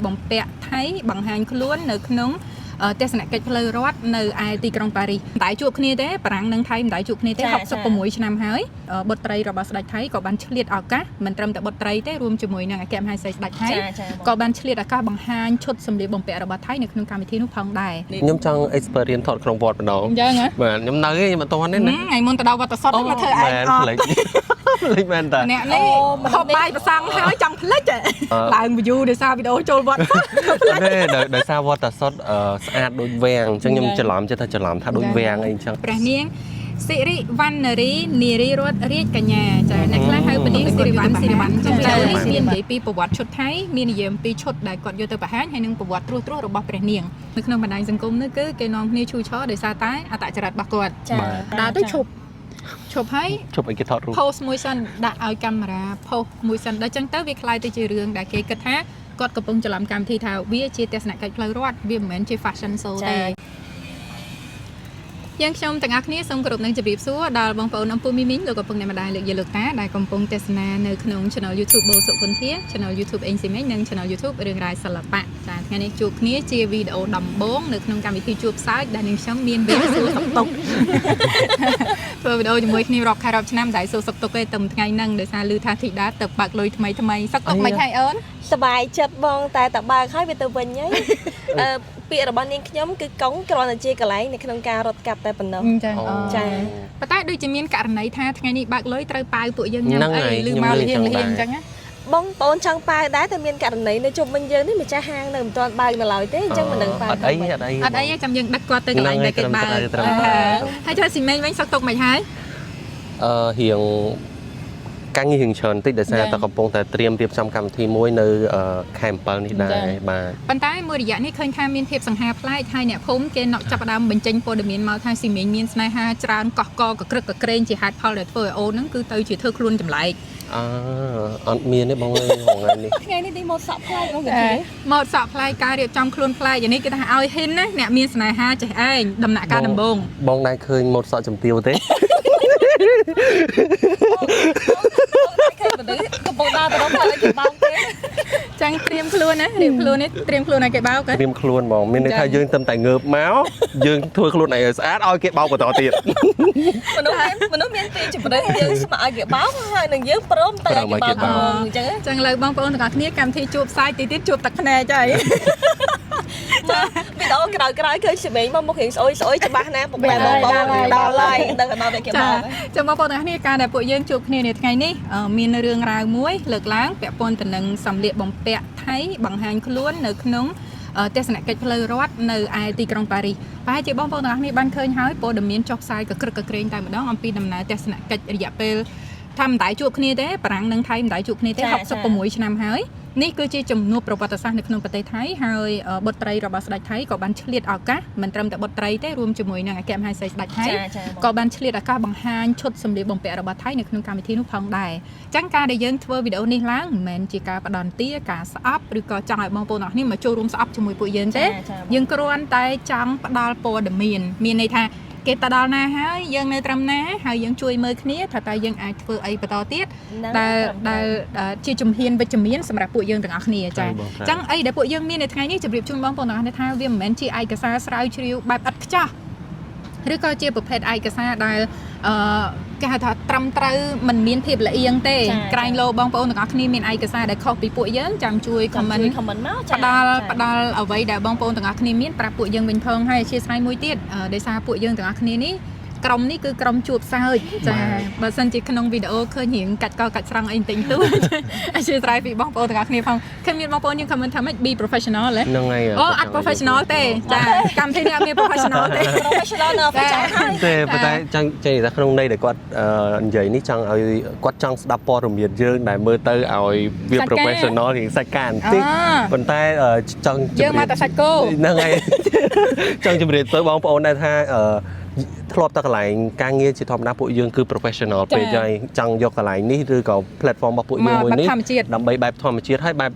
បំពាក់ថៃបង្ហាញខ្លួននៅក្នុងទេសនកិច្ចផ្លូវរដ្ឋនៅឯទីក្រុងប៉ារីសតែជួបគ្នាទេបារាំងនិងថៃមិនតែជួបគ្នាទេ66ឆ្នាំហើយបុត្រីរបស់ស្ដេចថៃក៏បានឆ្លៀតឱកាសមិនត្រឹមតែបុត្រីទេរួមជាមួយនឹងអគ្គមហេសីស្ដេចថៃក៏បានឆ្លៀតឱកាសបង្ហាញឈុតសម្លៀកបំពាក់របស់ថៃនៅក្នុងកម្មវិធីនោះផងដែរខ្ញុំចង់ experience ថតក្នុងវត្តម្ដងអញ្ចឹងហ៎បាទខ្ញុំនៅឯងមិនទាន់ទេណាថ្ងៃមុនទៅដល់វត្តសតមកធ្វើឯងអត់លេចមែនតាអ្នកនេះហូបបាយប្រសង់ហើយចង់ផ្លិចឡើង view ដោយសារវីដេអូចូលវត្តទេដោយសារវត្តសតស្អាតដូចវាំងអញ្ចឹងខ្ញុំច្រឡំចិត្តថាច្រឡំថាដូចវាំងអីអញ្ចឹងព្រះនាងសិរិវណ្ណរីនារីរតរាជកញ្ញាចាអ្នកខ្លះហៅព្រះនាងសិរិវណ្ណចាមាននិយាយពីប្រវត្តិឈុតថៃមាននិយាយពីឈុតដែលគាត់យកទៅបង្ហាញហើយនឹងប្រវត្តិត្រួសរបស់ព្រះនាងនៅក្នុងបណ្ដាញសង្គមនោះគឺគេនាំគ្នាឈូឆរដោយសារតែអត្តចរិតរបស់គាត់ដើរទៅឈប់ហើយឈប់ឲ្យគេថតរូប post មួយសិនដាក់ឲ្យកាមេរ៉ា post មួយសិនដល់ចឹងទៅវាคล้ายទៅជារឿងដែលគេគិតថាគាត់កំពុងច្រឡំកម្មវិធីថាវាជាទស្សនកិច្ចផ្លូវរដ្ឋវាមិនមែនជា fashion show ទេយើងខ្ញុំទាំងអស់គ្នាសូមគោរពនឹងជម្រាបសួរដល់បងប្អូនអំពូមីមីងលោកកំពុងតែម្ដាយលោកយាយលោកតាដែលកំពុងទស្សនានៅក្នុង Channel YouTube បូសុគន្ធា Channel YouTube អេងស៊ីមេងនិង Channel YouTube រឿងរ៉ាវសិល្បៈចាថ្ងៃនេះជួបគ្នាជាវីដេអូដំបូងនៅក្នុងកម្មវិធីជួបសើចដែលនាងខ្ញុំមានវេទសួរសុខទុក្ខធ្វើវីដេអូជាមួយគ្នារាប់ខែរាប់ឆ្នាំតែសួរសុខទុក្ខទេតែថ្ងៃហ្នឹងដោយសារឮថាធីតាទៅបើកលុយថ្មីសុខទុក្ខមិនហើយអូនសบายចិត្តបងតែតបើកហើយវាទៅវិញហើយពាក្យរបស់នាងខ្ញុំគឺកុងគ្រាន់តែជាកន្លែងនៅក្នុងការរត់កាត់តែប៉ុណ្ណោះចាប៉ុន្តែដូចជាមានករណីថាថ្ងៃនេះបើកលុយត្រូវប៉ាវពួកយើងញ៉ាំអីឬមកលៀងអញ្ចឹងណាបងប្អូនចង់ប៉ាវដែរតែមានករណីនៅជុំវិញយើងនេះម្ចាស់ហាងនៅមិនទាន់បើកនៅឡើយទេអញ្ចឹងមិនដឹងប៉ាវអត់អីចាំយើងដឹកគាត់ទៅកន្លែងដែលគេបើកហើយចុះស៊ីមេងវិញសុខទុក្ខមិនហើយរៀងកាំងរៀងច្រើនតិចដោយសារតែកំពុងតែត្រៀមរៀបចំកម្មវិធីមួយនៅខែ7នេះដែរបាទប៉ុន្តែមួយរយៈនេះឃើញថាមានភាពសង្ហាប្លែកហើយអ្នកភូមិគេចាប់ផ្ដើមបញ្ចេញព័ត៌មានមកថាស៊ីមេងមានស្នេហាច្រើនកោះកកក្រឹកកក្រែងជាហេតុផលដែលធ្វើឲ្យអូនហ្នឹងគឺទៅជាធ្វើខ្លួនចម្លែកអត់មានទេបងអើយថ្ងៃនេះទីម៉ូតសក់ប្លែកបងម៉ូតសក់ប្លែកការរៀបចំខ្លួនប្លែកយ៉ាងនេះគេថាឲ្យហ៊ិនណាអ្នកមានស្នេហាចេះឯងដំណាក់កាលដំបូងបងដែរឃើញម៉ូតសក់ជំទាវទេកំពុងដើរទៅដល់ផ្លូវគេបោកទេចាំងត្រៀមខ្លួនណាត្រៀមខ្លួននេះត្រៀមខ្លួនឲ្យគេបោកត្រៀមខ្លួនហ្មងមានន័យថាយើងទៅតែងើបមកយើងធ្វើខ្លួនឯងឲ្យស្អាតឲ្យគេបោកបន្តទៀតមនុស្សមានពីជំរឿនយើងស្ម័គ្រឲ្យគេបោកហើយនឹងយើងព្រមទៅឲ្យគេបោកអញ្ចឹងចឹងលើបងប្អូនទាំងអស់គ្នាកម្មវិធីជួបសាយទីទៀតជួបទឹកភ្នែកហើយវីដេអូក្រោយឃើញស៊ីមេងមកមុខរៀងស្អុយច្បាស់ណាពុកម៉ែបងដល់ហើយដឹងដល់តែគេបោកចាំបងប្អូនទាំងអស់គ្នាការដែលពួកយើងជួបគ្នានៅថ្ងៃនេះមានរឿងរ៉ាវមួយលើកឡើងពាក់ព័ន្ធទៅនឹងសម្លៀកបំពាក់ថៃបង្ហាញខ្លួននៅក្នុងទេសនកិច្ចផ្លូវរដ្ឋនៅឯទីក្រុងប៉ារីសប្រហែលជាបងប្អូនទាំងអស់គ្នាបានឃើញហើយព័ត៌មានចុះផ្សាយកក្រឹកកក្រែងតែម្ដងអំពីដំណើរទស្សនកិច្ចរយៈពេលថាមិនតែជួបគ្នាទេបារាំងនិងថៃមិនតែជួបគ្នាទេ66ឆ្នាំហើយនេះគឺជាជំនួបប្រវត្តិសាស្ត្រនៅក្នុងប្រទេសថៃហើយបុត្រីរបស់ស្ដេចថៃក៏បានឆ្លៀតឱកាសមិនត្រឹមតែបុត្រីទេរួមជាមួយនឹងអគ្គមហេសីស្ដេចថៃក៏បានឆ្លៀតឱកាសបង្ហាញឈុតសម្លៀកបំពាក់របស់ថៃនៅក្នុងកម្មវិធីនោះផងដែរអញ្ចឹងការដែលយើងធ្វើវីដេអូនេះឡើងមិនមែនជាការផ្ដន់ទាការស្អប់ឬក៏ចង់ឲ្យបងប្អូនអរគ្នាមកចូលរួមស្អប់ជាមួយពួកយើងទេយើងគ្រាន់តែចង់ផ្ដល់ព័ត៌មានន័យថាគេទៅដល់ណាហើយយើងនៅត្រឹមណាហើយយើងជួយមើលគ្នាថាតើយើងអាចធ្វើអីបន្តទៀតដែលជាជំហានវិជ្ជមានសម្រាប់ពួកយើងទាំងអស់គ្នាចា៎អញ្ចឹងអីដែលពួកយើងមាននៅថ្ងៃនេះជម្រាបជូនបងប្អូនទាំងអស់គ្នាថាវាមិនមែនជាឯកសារស្រាវជ្រាវបែបឥតខ្ចោះឬក៏ជាប្រភេទឯកសារដែលគេហៅថាត្រឹមត្រូវមិនមានភាពល្អៀងទេក្រែងលោបងប្អូនទាំងអស់គ្នាមានឯកសារដែលខុសពីពួកយើងចាំជួយ comment មកចា៎ផ្ដល់អ្វីដែលបងប្អូនទាំងអស់គ្នាមានប្រាប់ពួកយើងវិញផងហើយអធ្យាស្រ័យមួយទៀតដោយសារពួកយើងទាំងអស់គ្នានេះក្រុមនេះគឺក្រុមជួបសើចចាបើសិនជាក្នុងវីដេអូឃើញរៀងកាច់កកាច់ស្រង់អីបន្តិចតួអធ្យាស្រ័យពីបងប្អូនទាំងអស់គ្នាផងឃើញមានបងប្អូនយើង comment ថាម៉េច be professional ហ្នឹងហើយអូអត់ professional ទេចាកម្មវិធីនេះអត់មាន professional ទេ professional នៅតែប៉ុន្តែចង់ចេញថាក្នុងន័យដែលគាត់និយាយនេះចង់ឲ្យគាត់ចង់ស្ដាប់ព័ត៌មានយើងដែលមើលទៅឲ្យវា professional រៀងសាច់ការបន្តិចប៉ុន្តែចង់យើងមកតែសាច់គោហ្នឹងហើយចង់ជម្រាបទៅបងប្អូនដែរថា ធ្លាប់តែកន្លែងការងារជាធម្មតាពួកយើងគឺ professional ពេលហើយចង់យកកន្លែងនេះឬក៏ platform របស់ពួកយើងមួយនេះដើម្បីបែបធម្មជាតិហើយបែប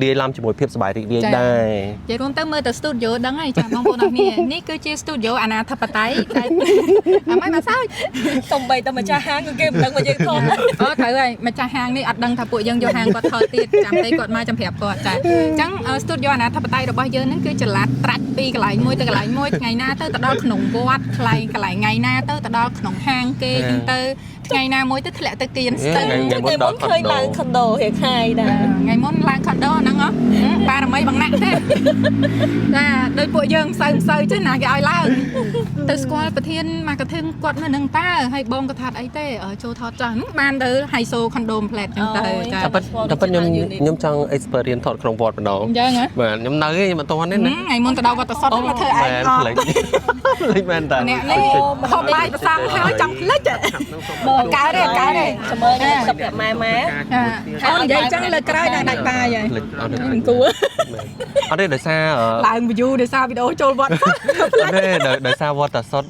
លាយឡំជាមួយភាពសប្បាយរីករាយដែរនិយាយរួមទៅមើលទៅ studio ដឹងហើយចាបងប្អូនអរគ្នានេះគឺជា studio អាណាធិបតេយ្យតែអាម៉េចមកសើចសំបីតែម្ចាស់ហាងក៏គេមិនដឹងមកយើងថតអូត្រូវហើយម្ចាស់ហាងនេះអត់ដឹងថាពួកយើងយកហាងគាត់ថតទៀតចាំតែគាត់មកចាំប្រាប់គាត់ចាអញ្ចឹង studio អាណាធិបតេយ្យរបស់យើងហ្នឹងគឺចល័តត្រាច់ពីកន្លែងមួយទៅកន្លែងមួយថ្ងៃណាទៅដល់ក្នុងវត្តកន្លែងថ្ងៃណាទៅដល់ក្នុងហាងគេអញ្ចឹងទៅថ្ងៃណាមួយទៅធ្លាក់ទៅគៀនស្ទើរថ្ងៃមុនឃើញឡើងខុនដូរៀងថ្ងៃដែរថ្ងៃមុនឡើងខុនដូហ្នឹងហ៎បារមីបងណាក់ទេចាដោយពួកយើងសូវចេះណាគេឲ្យឡើងទៅស្គាល់ប្រធានមកកធានគាត់នៅនឹងតើហើយបងក៏ថាអីទេចូលថតចាស់បានទៅហៃសូខុនដូផ្លែតអញ្ចឹងទៅចាតែប៉ុតខ្ញុំចង់ experience ថតក្នុងវត្តម្ដងអញ្ចឹងហ៎បាទខ្ញុំនៅខ្ញុំអត់ទាន់ទេណាថ្ងៃមុនទៅដល់វត្តសុតមកធ្វើឯងអត់លេចមែនតើអ្នកនេះហូបបាយប្រសំហើយចង់ភ្លេចកើតទេចាំមើលទៅប្រាប់ម៉ែអូនិយាយចឹងលើក្រោយដល់ដាច់បាយហើយមិនគួរអត់ទេដោយសារឡើង view ដោយសារវីដេអូចូលវត្តអត់ទេដោយសារវត្តសុត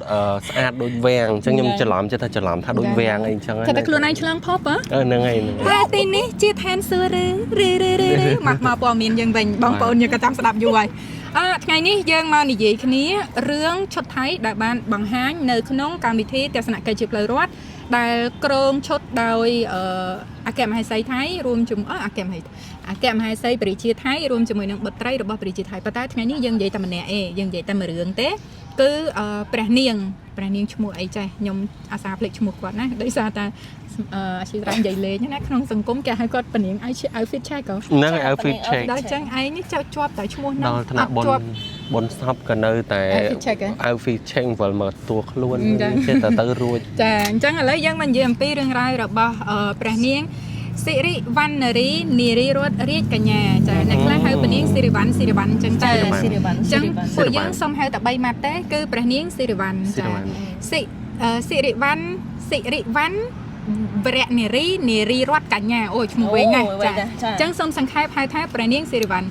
ស្អាតដូចវាំងអញ្ចឹងខ្ញុំច្រឡំចិត្តថាច្រឡំថាដូចវាំងអីអញ្ចឹងតែខ្លួនឯងឆ្លងភពហ្នឹងហើយតែទីនេះជាឋានសួគ៌ឬមកព័ត៌មានយើងវិញបងប្អូនយើងក៏ចាំស្ដាប់យូរហើយថ្ងៃនេះយើងមកនិយាយគ្នារឿងឈុតថៃដែលបានបង្ហាញនៅក្នុងកម្មវិធីទស្សនកិច្ចជាផ្លូវរដ្ឋដែលក្រងឈុតដោយអគ្គមហេសីថៃរួមជាមួយអគ្គមហេសីប្រជាជាតិថៃរួមជាមួយនឹងបុត្រីរបស់ប្រជាជាតិថៃប៉ុន្តែថ្ងៃនេះយើងនិយាយតែម្នាក់យើងនិយាយតែមួយរឿងទេគឺព្រះនាងឈ្មោះអីចេះខ្ញុំអាសាភ្លេចឈ្មោះគាត់ណាដោយសារតែអាជីវកម្មនិយាយលេងណាក្នុងសង្គមគេហៅគាត់ពនាង outfit check ហ្នឹង outfit check ដល់ចឹងឯងនេះជាប់តែឈ្មោះហ្នឹងដល់ថ្នាក់បុនសពក៏នៅតែ outfit check វល់មកតួខ្លួនចេះតែទៅរួចចាអញ្ចឹងឥឡូវយើងមកនិយាយអំពីរឿងរ៉ាវរបស់ព្រះនាងសិរិវណ្ណរីនារីរតរាជកញ្ញាចាអ្នកខ្លះហៅព្រះនាងសិរិវណ្ណអញ្ចឹងទៅចឹងពួកយើងសុំហៅតែ3ម៉ាត់ទេគឺព្រះនាងសិរិវណ្ណចាសិរិវណ្ណវរៈនារីរតកញ្ញាអូឈ្មោះវែងណាស់ចាអញ្ចឹងសូមសង្ខេបហៅថាព្រះនាងសិរិវណ្ណ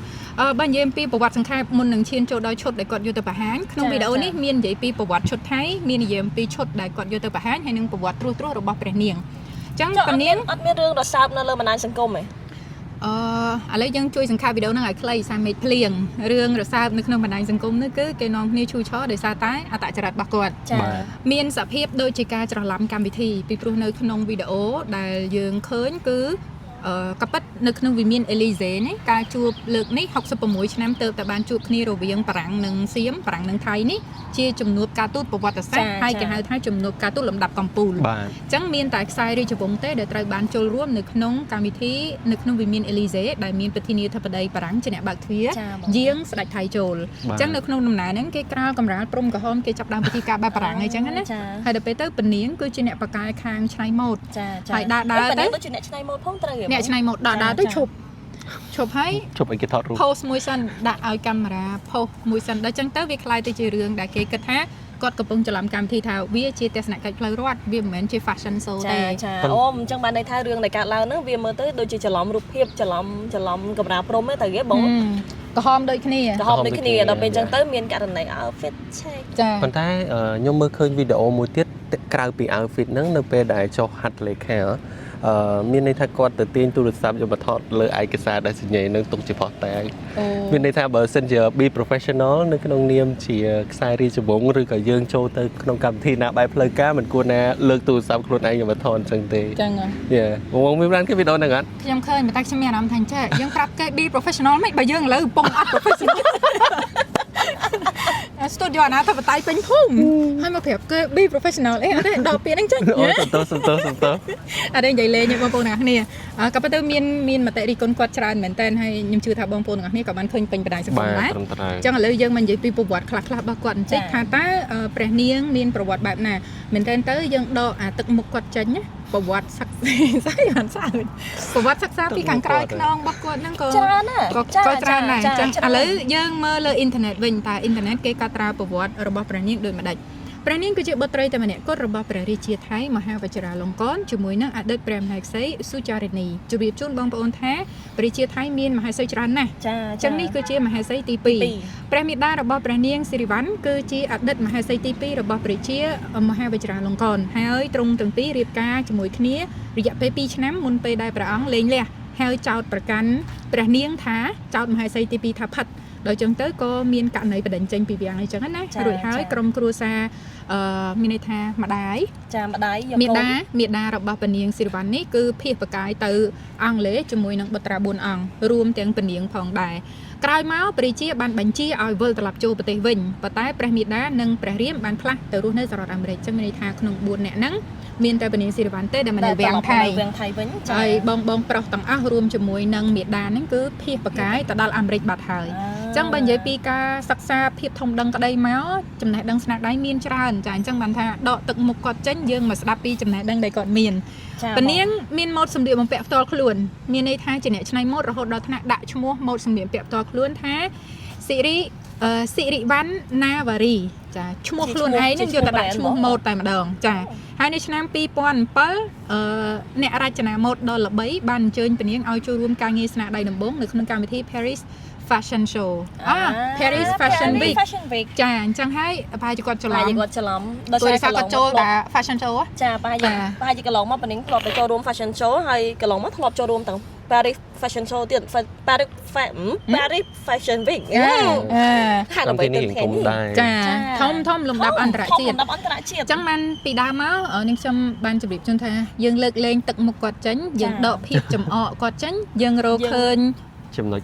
បើនិយាយពីប្រវត្តិសង្ខេបមុននឹងឈានចូលដល់ឈុតដែលគាត់យកទៅបង្ហាញក្នុងវីដេអូនេះមាននិយាយពីប្រវត្តិឈុតថៃមាននិយាយអំពីឈុតដែលគាត់យកទៅបង្ហាញហើយនឹងប្រវត្តិត្រួសរបស់ព្រះនាងចឹងព្រះនាងអត់មានរឿងរសើបនៅលើបណ្ដាញសង្គមទេឥឡូវយើងជួយសង្ខេបវីដេអូហ្នឹងឲ្យខ្លីសាមេឃភ្លៀងរឿងរសើបនៅក្នុងបណ្ដាញសង្គមនេះគឺគេនាំគ្នាឈូឆរដោយសារតែអត្តចរិតរបស់គាត់មានសភាពដូចជាការច្រឡំកម្មវិធីពីព្រោះនៅក្នុងវីដេអូដែលយើងឃើញគឺកប៉ិតនៅក្នុងវិមានអេលីសេនេះការជួបលើកនេះ66ឆ្នាំទៅតែបានជួបគ្នារវាងបារាំងនិងសៀមបារាំងនិងថៃនេះជាជំនួបការទូតប្រវត្តិសាស្ត្រហើយគេហៅថាជំនួបការទូតលំដាប់កំពូលអញ្ចឹងមានតែខ្សែរាជវង្សទេដែលត្រូវបានចូលរួមនៅក្នុងកម្មវិធីនៅក្នុងវិមានអេលីសេដែលមានប្រធានាធិបតីបារាំងជាអ្នកបើកទ្វារយាងស្ដេចថៃចូលអញ្ចឹងនៅក្នុងដំណើរហ្នឹងគេក្រាលកម្រាលព្រំក្រហមគេចាប់ដើមពិធីការបែបបារាំងអីចឹងណាហើយដល់ពេលទៅពនាងគឺជាអ្នកបកកាយខាងឆ្នៃម៉ូដហើយដើរទៅដូចជាអ្នកឆ្នៃម៉ូដផងត្រូវអ្នកឆ្នៃម៉ូដដើរទៅឈប់ហើយឈប់ឲ្យគេថតរូប post មួយសិនដាក់ឲ្យកាមេរ៉ា post មួយសិនដល់ចឹងទៅវាคล้ายទៅជារឿងដែលគេគិតថាគាត់កំពុងច្រឡំកម្មវិធីថាវាជាទស្សនកិច្ចផ្លូវរដ្ឋវាមិនមែនជា fashion show ទេអូអញ្ចឹងបានន័យថារឿងដែលកើតឡើងហ្នឹងវាមើលទៅដូចជាច្រឡំរូបភាពច្រឡំកាមេរ៉ាព្រំទេតែគេបងក្រហមដូចគ្នាដល់ពេលអញ្ចឹងទៅមានករណី outfit check ចាប៉ុន្តែខ្ញុំមើលឃើញវីដេអូមួយទៀតក្រៅពី outfit ហ្នឹងនៅពេលដែលចុះហាត់លេខាមានន័យថាគាត់ទៅទាញទូរស័ព្ទយកមកថតលើឯកសារដែលសញ្ញានឹងទុកជាផុសតាងមានន័យថាបើសិនជា be professional នៅក្នុងនាមជាខ្សែរាជវង្សឬក៏យើងចូលទៅក្នុងកម្មវិធីណាបែបផ្លូវការមិនគួរណាលើកទូរស័ព្ទខ្លួនឯងយកមកថតអញ្ចឹងទេចឹងបងមានបានគេវីដេអូហ្នឹងអត់ខ្ញុំឃើញតែខ្ញុំមានអារម្មណ៍ថាចេះយើងប្រាប់គេ be professional មិនបើយើងឥឡូវកំពុងអត់ professional studio អាណាធិបតេយ្យពេញភូមិហើយមកប្រាប់គេ be professional អីអត់ទេដល់ពេលហ្នឹងចេញសំទោសអត់ទេនិយាយលេងបងប្អូនទាំងអស់គ្នាក៏ប៉ុន្តែមានមតិរិះគន់គាត់ច្រើនមែនតើហើយខ្ញុំជឿថាបងប្អូនទាំងអស់គ្នាក៏បានឃើញពេញបណ្ដាញសង្គមដែរអញ្ចឹងឥឡូវយើងមកនិយាយពីប្រវត្តិខ្លះៗរបស់គាត់បន្តិចថាតើព្រះនាងមានប្រវត្តិបែបណាមែនតើទៅយើងដកអាទឹកមុខគាត់ចេញណាប្រវត្តិសិក្សាប្រវត្តិសិក្សាពីខាងក្រោយខ្នងរបស់គាត់ហ្នឹងក៏ច្រើនដែរអញ្ចឹងឥឡូវយើងមើលលើអ៊ីនធឺណិតវិញតើអ៊ីនធឺណិតគេកត់ត្រាប្រវត្តិរបស់ព្រះនាងដូចម្ដេច ព្រះនាងគឺជាបុត្រីតែម្នាក់គត់របស់ព្រះរាជាថៃមហាវជ្រាលង្កនជាមួយនឹងអតីតព្រះមហេសីសុចារិនីជម្រាបជូនបងប្អូនថាព្រះរាជាថៃមានមហេសីច្រើនណាស់ ចា ចឹងនេះគឺជាមហេសីទី2ព្រះមាតារបស់ព្រះនាងសិរីវ័នគឺជាអតីតមហេសីទី2របស់ព្រះជាមហាវជ្រាលង្កនហើយទ្រង់ទាំងពីររៀបការជាមួយគ្នារយៈពេល2ឆ្នាំមុនពេលដែលព្រះអង្គលែងលះហើយចោទប្រកាន់ព្រះនាងថាចោទមហេសីទី2ថាផិតដល់ចឹងទៅក៏មានករណីបដិញ្ញចេញពីវាំងអីចឹងណារួចហើយក្រុមគ្រួសារមានន័យថាម្ដាយ ចាម្ដាយយក មេដារបស់ពនាងសិរីវ័ននេះគឺភៀសប្រកាយទៅអង់គ្លេសជាមួយនឹងបុត្រា4អង្គរួមទាំងពនាងផងដែរក្រោយមកព្រះជាបានបញ្ជាឲ្យវិលត្រឡប់ចូលប្រទេសវិញប៉ុន្តែព្រះមេដានិងព្រះរាមបានផ្លាស់ទៅរស់នៅសហរដ្ឋអាមេរិកចឹងមានន័យថាក្នុង4នាក់ហ្នឹងមានតែពនាងសិរីវ័នទេដែលមិននៅវាំងថៃវិញហើយបងប្រុសទាំងអស់រួមជាមួយនឹងមេដាហ្នឹងគឺភៀសប្រកាយទៅដល់អាមេរិកបាត់ហើយចឹងបើនិយាយពីការសិក្សាភាពធំដឹងក្តីមកចំណេះដឹងស្នាដៃមានច្រើនចាអញ្ចឹងបានថាដកទឹកមុខគាត់ចេញយើងមកស្ដាប់ពីចំណេះដឹងដែលគាត់មានពនាងមានម៉ូដសម្លៀកបំពាក់ផ្ទាល់ខ្លួនមានន័យថាជាអ្នកច្នៃម៉ូដរហូតដល់ថ្នាក់ដាក់ឈ្មោះម៉ូដសម្លៀកបំពាក់ផ្ទាល់ខ្លួនថាសិរិវ័នណាវ៉ារីចាឈ្មោះខ្លួនឯងនឹងយកទៅដាក់ឈ្មោះម៉ូដតែម្ដងចាហើយនៅឆ្នាំ2007អ្នករចនាម៉ូដដ៏ល្បីបានអញ្ជើញពនាងឲ្យចូលរួមការងារស្នាដៃដំបូងនៅក្នុងកម្មវិធី Paris Fashion Show Paris Fashion Week ចាអញ្ចឹងហើយប្រហែលជាគាត់ច្រឡំដោយសារគាត់ចូលតែ Fashion Show ចាប្រហែលជាកន្លងមកពនាងធ្លាប់ទៅចូលរួម Fashion Show ហើយកន្លងមកធ្លាប់ចូលរួមទាំង Paris Fashion Show ទៀត Paris Fashion Week ហាក់បីទៅធំដែរចាធំលំដាប់អន្តរជាតិអញ្ចឹងបានពីដើមមកនាងខ្ញុំបានជម្រាបជូនថាយើងលើកលែងទឹកមុខគាត់ចេញយើងដកភាពចំអកគាត់ចេញយើងរកឃើញចំណុច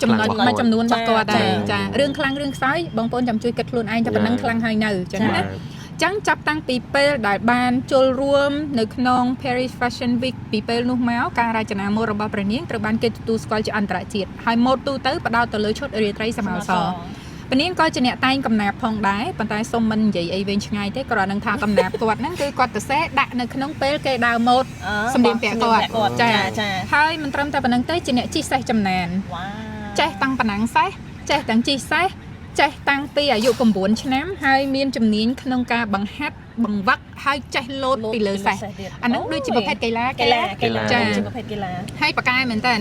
មួយចំនួនរបស់គាត់ដែរចារឿងខ្លាំងរឿងខ្សោយបងប្អូនចាំជួយគិតខ្លួនឯងតែប៉ុណ្ណឹងខ្លាំងហើយនៅចឹងណាចឹងចាប់តាំងពីពេលដែលបានចូលរួមនៅក្នុង Paris Fashion Week ពីពេលនោះមកការរចនាម៉ូដរបស់ព្រះនាងត្រូវបានគេទទួលស្គាល់ជាអន្តរជាតិហើយម៉ូដទូទៅផ្ដោតទៅលើឈុតរាត្រីសម្អល់សព្រះនាងក៏ជាអ្នកតែងកំណាព្យផងដែរប៉ុន្តែសូមមិននិយាយអីវែងឆ្ងាយទេគ្រាន់នឹងថាកំណាព្យគាត់ហ្នឹងគឺគាត់ទៅសេដាក់នៅក្នុងពេលគេដើរម៉ូដសម្លៀកបំពាក់គាត់ចាហើយមិនត្រឹមតែប៉ុណ្្នឹងទេជាអ្នកជិះសេះចំណានចេះតាំងប៉ណ្ណាំងសេះចេះទាំងជិះសេះចេះតាំងពីអាយុ9ឆ្នាំហើយមានជំនាញក្នុងការបង្ហាត់បង្វឹកហើយចេះលោតពីលើសេះអាហ្នឹងដូចជាប្រភេទកីឡាចាជាប្រភេទកីឡាហើយប៉ាកែមែនតើ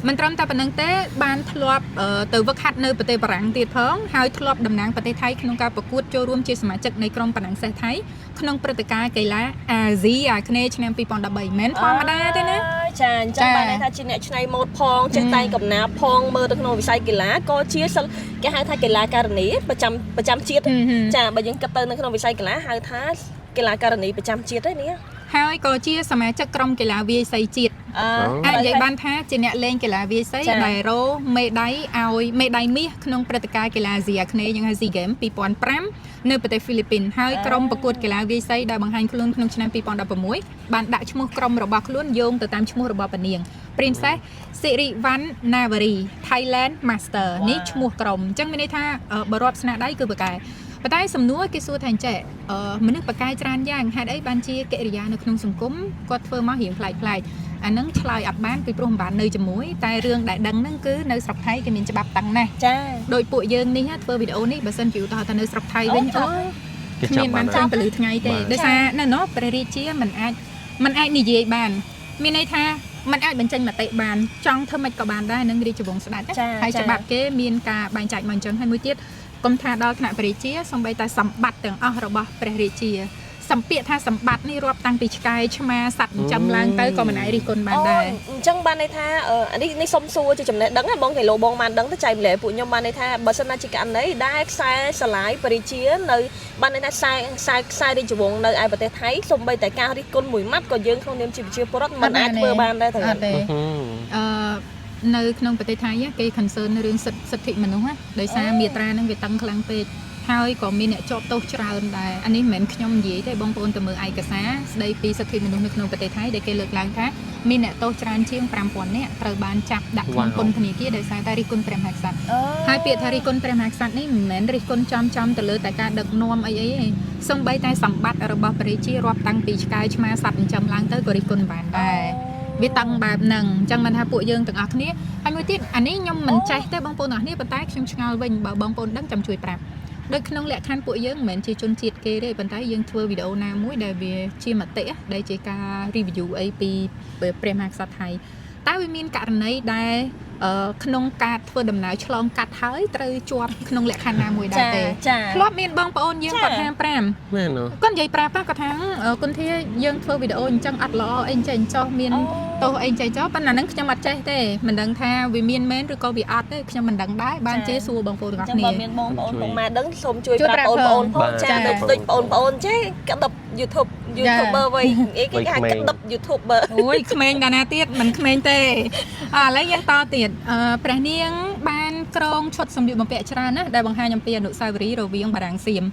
មិនត្រឹមតែប៉ុណ្្នឹងទេបានធ្លាប់ទៅវឹកហាត់នៅប្រទេសបារាំងទៀតផងហើយធ្លាប់តំណាងប្រទេសថៃក្នុងការប្រកួតចូលរួមជាសមាជិកនៃក្រុមប៉ណ្ណាំងសេះថៃក្នុងព្រឹត្តិការណ៍កីឡាអាស៊ីអាគ្នេយ៍ឆ្នាំ2013មិនធម្មតាទេណាចាអញ្ចឹងបានថាជាអ្នកច្នៃម៉ូដផងចេះតែងកំណាព្យផងមើលទៅក្នុងវិស័យកីឡាក៏ជាគេហៅថាកីឡាការិនីប្រចាំជាតិចាបើយើងគិតទៅនៅក្នុងវិស័យកីឡាហៅថាកីឡាការិនីប្រចាំជាតិទេនេះហើយក៏ជាសមាជិកក្រុមកីឡាវាយសីជាតិអាចនិយាយបានថាជាអ្នកលេងកីឡាវាយសីដែលរោមេដៃឲ្យមេដៃមាសក្នុងព្រឹត្តិការណ៍កីឡាអាស៊ីអាគ្នេយ៍យ៉ាងហៅ SEA Games 2005នៅប្រទេសហ្វីលីពីនហើយក្រុមប្រកួតកីឡាវាយសីដែលបង្ហាញខ្លួនក្នុងឆ្នាំ2016បានដាក់ឈ្មោះក្រុមរបស់ខ្លួនយោងទៅតាមឈ្មោះរបស់ពនាង Princess Sirivan Navary Thailand Master នេះឈ្មោះក្រុមអញ្ចឹងមានន័យថាបរិបទស្នាដៃគឺបកែប៉ុន្តែសំណួរគេសួរថាអញ្ចេះមនុស្សបកែច្រើនយ៉ាងហេតុអីបានជាកិរិយានៅក្នុងសង្គមគាត់ធ្វើមករៀងប្លែកៗអាហ្នឹងឆ្លើយអត់បានពីព្រោះមិនបាននៅជាមួយតែរឿងដែលដឹងហ្នឹងគឺនៅស្រុកថៃគេមានច្បាប់តាំងណាស់ចាដោយពួកយើងនេះធ្វើវីដេអូនេះបើសិនជាឧទាហរណ៍ថានៅស្រុកថៃវិញអូគ្មានបានចាំពលឺថ្ងៃទេដោយសារនៅនោះព្រះរាជាមិនអាចនិយាយបានមានន័យថាมันអាចបញ្ចេញមតិបានចង់ធ្វើមិនក៏បានដែរនឹងរាជវង្សស្ដេចហើយច្បាប់គេមានការបែងចែកមកអញ្ចឹងហើយមួយទៀតកុំថាដល់ថ្នាក់ព្រះរាជាសំបីតែសម្បត្តិទាំងអស់របស់ព្រះរាជាសម្ពាធថាសម្បត្តិនេះរាប់តាំងពីឆ្កែឆ្មាសត្វចិញ្ចឹមឡើងទៅក៏មិនអាចរិះគន់បានដែរអញ្ចឹងបានន័យថានេះសុំសួរជាចំណេះដឹងណាបងគីឡូបងបានដឹងទៅចែកម្លែកពួកខ្ញុំបានន័យថាបើសិនណាជាករណីដែលខ្សែស្រឡាយព្រះរាជានៅបានន័យថាខ្សែរាជវង្សនៅឯប្រទេសថៃសំបីតែការរិះគន់មួយម៉ាត់ក៏យើងក្នុងនាមជាប្រជាពលរដ្ឋមិនអាចធ្វើបានដែរទេនៅក្នុងប្រទេសថៃគេ concern រឿងសិទ្ធិមនុស្សដោយសារមាត្រាហ្នឹងវាតឹងខ្លាំងពេកហើយក៏មានអ្នកជាប់ទោសច្រើនដែរអានេះមិនមែនខ្ញុំនិយាយទេបងប្អូនទៅមើលឯកសារស្ដីពីសិទ្ធិមនុស្សនៅក្នុងប្រទេសថៃដែលគេលើកឡើងថាមានអ្នកទោសច្រើនជាង 5000 នាក់ត្រូវបានចាប់ដាក់ក្នុងពន្ធនាគារដោយសារតែរិះគន់ព្រះមហាក្សត្រហើយពាក្យថារិះគន់ព្រះមហាក្សត្រនេះមិនមែនរិះគន់ចំទៅលើតែការដឹកនាំអីទេសូម្បីតែសម្បត្តិរបស់ព្រះរាជារាប់តាំងពីឆ្កែឆ្មាសត្វចិញ្ចឹមឡើងទៅក៏រិះគន់បានដែរវាតាំងបែបហ្នឹងអញ្ចឹងមិនថាពួកយើងទាំងអស់គ្នាហើយមួយទៀតអានេះខ្ញុំមិនចេះទេបងប្អូនទាំងអស់គ្នាប៉ុន្តែខ្ញុំឆ្ងល់វិញបើបងប្អូនដឹងចាំជួយប្រាប់ ដោយក្នុងលក្ខខណ្ឌពួកយើងមិនមែនជាជនជាតិគេទេប៉ុន្តែយើងធ្វើវីដេអូណាមួយដែលវាជាមតិដែលជាការ review អីពីព្រះមហាក្សត្រថៃតើវាមានករណីដែលក្នុងការធ្វើដំណើរឆ្លងកាត់ហើយត្រូវជាប់ក្នុងលក្ខខណ្ឌណាមួយដែរទេធ្លាប់មានបងប្អូនយើងគាត់ថា5មែនគាត់និយាយប្រាប់គាត់ថាគុនធាយើងធ្វើវីដេអូអញ្ចឹងអត់ល្អអីអញ្ចឹងចោះមានទោសអីចេះចោះប៉ុន្តែហ្នឹងខ្ញុំអត់ចេះទេមិនដឹងថាវាមានមែនឬក៏វាអត់ទេខ្ញុំមិនដឹងដែរបានជេរសួរបងប្អូនទាំងអស់គ្នាបើមានបងប្អូនបងម៉ែដឹងសូមជួយប្រាប់បងប្អូនផងចាដូចបងប្អូនចេះក្តឹប YouTuber វិញអីគេហៅក្តឹប YouTuber អូយក្មេងដល់ណាទៀតមិនក្មេងទេឥឡូវយើងតទៀតព្រះនាងបានក្រងឈុតសម្លៀកបំពាក់ច្រើនណាស់ដែលបង្ហាញអំពីអនុស្សាវរីយ៍រវាងបារាំងសៀម